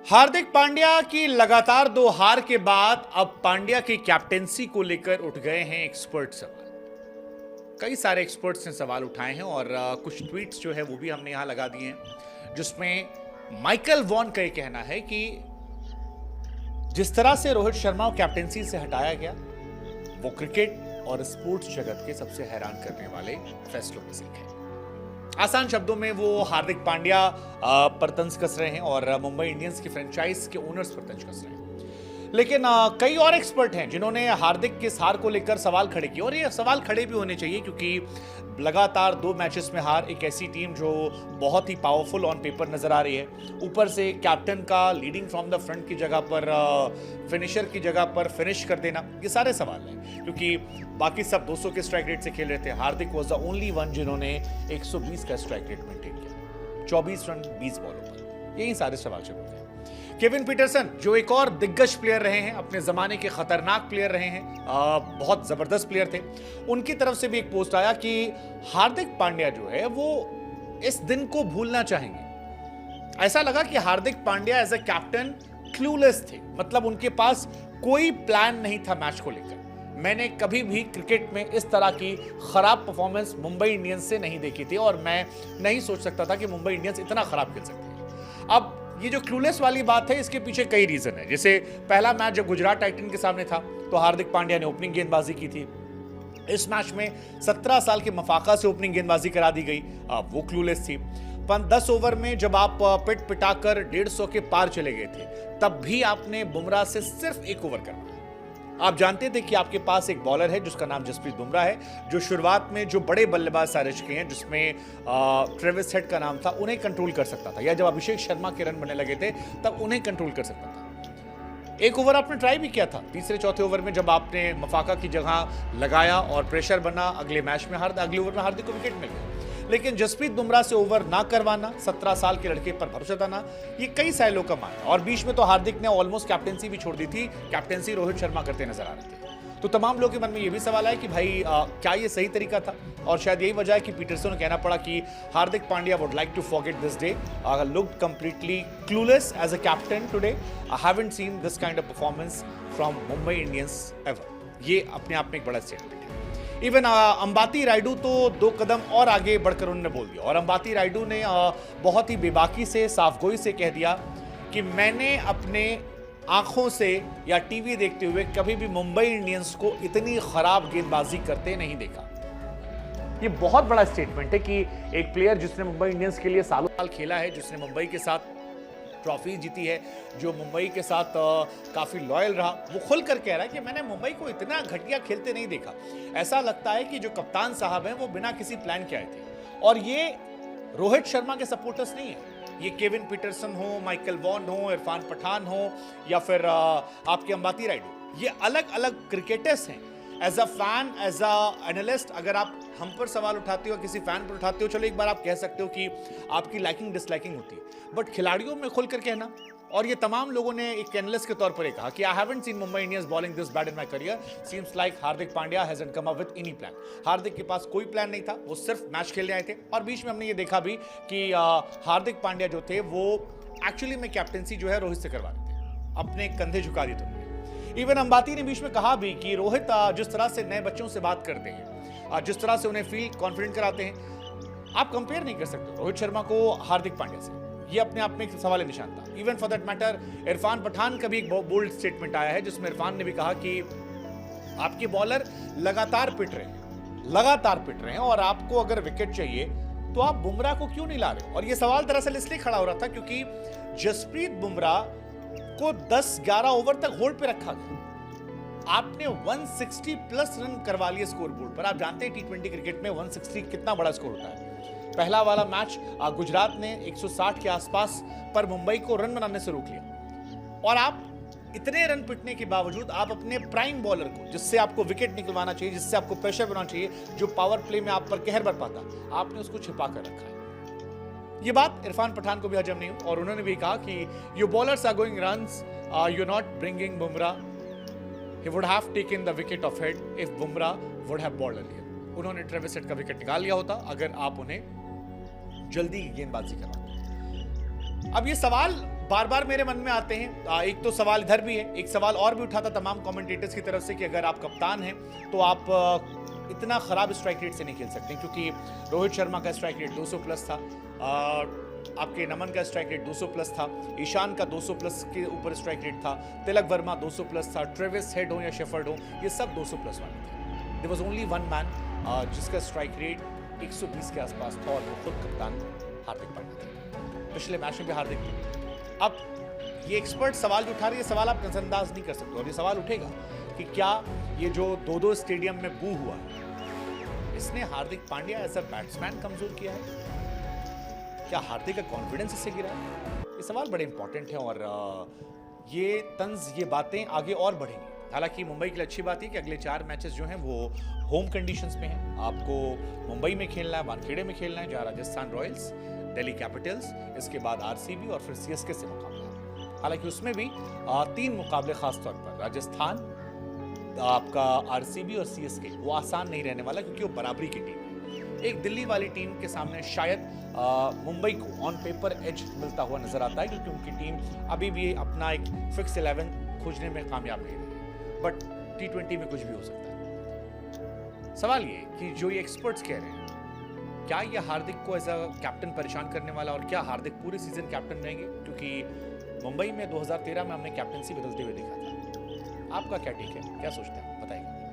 हार्दिक पांड्या की लगातार दो हार के बाद अब पांड्या की कैप्टेंसी को लेकर उठ गए हैं एक्सपर्ट सवाल। कई सारे एक्सपर्ट्स ने सवाल उठाए हैं और कुछ ट्वीट्स जो है वो भी हमने यहां लगा दिए हैं, जिसमें माइकल वॉन का ये कहना है कि जिस तरह से रोहित शर्मा को कैप्टेंसी से हटाया गया वो क्रिकेट और स्पोर्ट्स जगत के सबसे हैरान करने वाले फैसलों में से एक है। आसान शब्दों में वो हार्दिक पांड्या पर तंज कस रहे हैं और मुंबई इंडियंस की फ्रेंचाइज के ओनर्स पर तंज कस रहे हैं। लेकिन कई और एक्सपर्ट हैं जिन्होंने हार्दिक के हार को लेकर सवाल खड़े किए, और ये सवाल खड़े भी होने चाहिए क्योंकि लगातार 2 मैचेस में हार एक ऐसी टीम जो बहुत ही पावरफुल ऑन पेपर नजर आ रही है, ऊपर से कैप्टन का लीडिंग फ्रॉम द फ्रंट की जगह पर फिनिशर की जगह पर फिनिश कर देना, ये सारे सवाल हैं क्योंकि बाकी सब 200 के स्ट्राइक रेट से खेल रहे थे। हार्दिक वाज द ओनली वन जिन्होंने 120 का स्ट्राइक रेट मेंटेन किया, 24 रन 20 बॉलों पर। यही सारे सवाल चल रहे हैं। केविन पीटरसन जो एक और दिग्गज प्लेयर रहे हैं, अपने जमाने के खतरनाक प्लेयर रहे हैं, बहुत जबरदस्त प्लेयर थे, उनकी तरफ से भी एक पोस्ट आया कि हार्दिक पांड्या जो है वो इस दिन को भूलना चाहेंगे। ऐसा लगा कि Hardik Pandya as a captain clueless थे, मतलब उनके पास कोई प्लान नहीं था मैच को लेकर। मैंने कभी भी क्रिकेट में इस तरह की खराब परफॉर्मेंस मुंबई इंडियंस से नहीं देखी थी और मैं नहीं सोच सकता था कि मुंबई इंडियंस इतना खराब खेल सकती है। अब ये जो क्लूलेस वाली बात है, इसके पीछे कई रीजन है। जैसे पहला मैच जब गुजरात टाइटन के सामने था तो हार्दिक पांड्या ने ओपनिंग गेंदबाजी की थी। इस मैच में 17 साल के मफाका से ओपनिंग गेंदबाजी करा दी गई, वो क्लूलेस थी। 10 ओवर में जब आप पिट पिटाकर 150 के पार चले गए थे, तब भी आपने बुमराह से सिर्फ 1 ओवर करना। आप जानते थे कि आपके पास एक बॉलर है जिसका नाम जसप्रीत बुमराह है, जो शुरुआत में जो बड़े बल्लेबाज सारे चुके हैं, जिसमें ट्रेविस हेड का नाम था, उन्हें कंट्रोल कर सकता था, या जब अभिषेक शर्मा के रन बनने लगे थे तब उन्हें कंट्रोल कर सकता था। 1 ओवर आपने ट्राई भी किया था तीसरे चौथे ओवर में, जब आपने मफाका की जगह लगाया और प्रेशर बना, अगले मैच में अगले ओवर में हार्दिक को विकेट मिल गया। लेकिन जसप्रीत बुमराह से ओवर ना करवाना, 17 साल के लड़के पर भरोसा देना, ये कई सालों का मान है। और बीच में तो हार्दिक ने ऑलमोस्ट कैप्टेंसी भी छोड़ दी थी, कैप्टेंसी रोहित शर्मा करते नजर आ रहे थे। तो तमाम लोगों के मन में ये भी सवाल है कि भाई क्या ये सही तरीका था, और शायद यही वजह है कि पीटरसन को कहना पड़ा कि Hardik Pandya would like to forget this day, looked completely clueless as a captain today, I haven't seen this kind of performance from Mumbai Indians ever. ये अपने आप में एक बड़ा स्टेटमेंट है। इवन अंबाती रायडू तो 2 कदम और आगे बढ़कर उन्होंने बोल दिया, और अंबाती रायडू ने बहुत ही बेबाकी से, साफगोई से कह दिया कि मैंने अपने आंखों से या टीवी देखते हुए कभी भी मुंबई इंडियंस को इतनी खराब गेंदबाजी करते नहीं देखा। ये बहुत बड़ा स्टेटमेंट है कि एक प्लेयर जिसने मुंबई इंडियंस के लिए सालों साल खेला है, जिसने मुंबई के साथ ट्रॉफी जीती है, जो मुंबई के साथ काफी लॉयल रहा, वो खुल कर कह रहा है कि मैंने मुंबई को इतना घटिया खेलते नहीं देखा। ऐसा लगता है कि जो कप्तान साहब हैं वो बिना किसी प्लान के आए थे। और ये रोहित शर्मा के सपोर्टर्स नहीं है, ये केविन पीटरसन हो, माइकल वॉन हो, इरफान पठान हो, या फिर आपके अंबाती रायडू, ये अलग अलग क्रिकेटर्स हैं। As a fan, as a analyst, अगर आप हम पर सवाल उठाते हो, किसी फैन पर उठाते हो, चलो एक बार आप कह सकते हो कि आपकी लाइकिंग डिसलाइकिंग होती है, बट खिलाड़ियों में खुलकर कहना, और ये तमाम लोगों ने एक एनालिस्ट के तौर पर कहा कि I haven't seen Mumbai Indians bowling this bad in my career, seems like Hardik Pandya hasn't come up with any plan. Hardik के पास कोई प्लान नहीं था, वो सिर्फ मैच खेलने आए थे। और बीच में हमने ये देखा भी कि हार्दिक पांड्या जो थे वो एक्चुअली में कैप्टेंसी जो है रोहित से करवा रहे थे, अपने कंधे झुका दिए थे। इवन अंबाती ने बीच में कहा भी कि रोहित जिस तरह से नए बच्चों से बात करते हैं, जिस तरह से उन्हें फील कॉन्फिडेंट कराते हैं, आप कंपेयर नहीं कर सकते रोहित शर्मा को हार्दिक पांड्या से। ये अपने आप में एक सवाल निशान था। Even for that matter Irfan Pathan का भी एक बोल्ड स्टेटमेंट आया है, जिसमें इरफान ने भी कहा कि आपके बॉलर लगातार पिट रहे हैं और आपको अगर विकेट चाहिए तो आप बुमराह को क्यों नहीं ला रहे हो। और ये सवाल दरअसल इसलिए खड़ा हो रहा था क्योंकि जसप्रीत बुमराह को 10-11 ओवर तक होल्ड पे रखा गया। आपने 160 प्लस रन करवा लिए स्कोर बोर्ड पर। आप जानते हैं T20 क्रिकेट में 160 कितना बड़ा स्कोर होता है। पहला वाला मैच गुजरात ने 160 के आसपास पर मुंबई को रन बनाने से रोक लिया, और आप इतने रन पिटने के बावजूद आप अपने प्राइम बॉलर को, जिससे आपको विकेट निकलवाना चाहिए, जिससे आपको प्रेशर बनाना चाहिए, जो पावर प्ले में आप पर कहर बरपाता, आपने उसको छिपा कर रखा है। ये बात इरफान पठान को भी हजम नहीं हुई, और उन्होंने भी कहा कि your bowlers are going runs, you not bringing Bumrah, he would have taken the wicket of Head if Bumrah would have bowled earlier. उन्होंने ट्रेविस हेड का विकेट निकाल लिया होता अगर आप उन्हें जल्दी गेंदबाजी करवाते। अब ये सवाल बार बार मेरे मन में आते हैं। एक तो सवाल इधर भी है, एक सवाल और भी उठा था तमाम कमेंटेटर्स की तरफ से कि अगर आप कप्तान हैं तो आप इतना खराब स्ट्राइक रेट से नहीं खेल सकते, क्योंकि रोहित शर्मा का स्ट्राइक रेट 200 प्लस था, आपके नमन का स्ट्राइक रेट 200 प्लस था, ईशान का 200 प्लस के ऊपर स्ट्राइक रेट था, तिलक वर्मा 200 प्लस था, ट्रेविस हेड हो या शेफर्ड हो, ये सब 200 प्लस वाले थे। There was only one man जिसका स्ट्राइक रेट 120 के आसपास था, और वो खुद कप्तान हार्दिक पांड्या थे। पिछले मैच में भी हार्दिक थे। अब ये एक्सपर्ट सवाल जो उठा रहे हैं, ये सवाल आप नजरअंदाज नहीं कर सकते, और ये सवाल उठेगा कि क्या ये जो दो स्टेडियम में बू हुआ है, इसने हार्दिक पांड्या एज अ बैट्समैन कमजोर किया है? क्या हार्दिक का कॉन्फिडेंस इससे गिरा है? ये सवाल बड़े इंपॉर्टेंट हैं, और ये तंज, ये बातें आगे और बढ़ेंगी। हालांकि मुंबई के लिए अच्छी बात है कि अगले 4 मैचेस जो हैं वो होम कंडीशंस में हैं। आपको मुंबई में खेलना है, वानखेड़े में खेलना है, जहाँ राजस्थान रॉयल्स, दिल्ली कैपिटल्स, इसके बाद आरसीबी और फिर सीएसके से मुकाबला है। हालांकि उसमें भी 3 मुकाबले खासतौर पर राजस्थान, आपका आरसीबी और सीएसके, वो आसान नहीं रहने वाला, क्योंकि वो बराबरी की टीम है। एक दिल्ली वाली टीम के सामने शायद मुंबई को ऑन पेपर एज मिलता हुआ नजर आता है, क्योंकि उनकी टीम अभी भी अपना एक फिक्स 11 खोजने में कामयाब नहीं रही है। बट T20 में कुछ भी हो सकता है। सवाल ये कि जो ये एक्सपर्ट्स कह रहे हैं, क्या ये हार्दिक को एज अ कैप्टन परेशान करने वाला, और क्या हार्दिक पूरे सीजन कैप्टन रहेंगे? क्योंकि मुंबई में 2013 में हमने कैप्टनसी बदलते हुए देखा था। आपका क्या टेक है, क्या सोचते हैं, बताइए।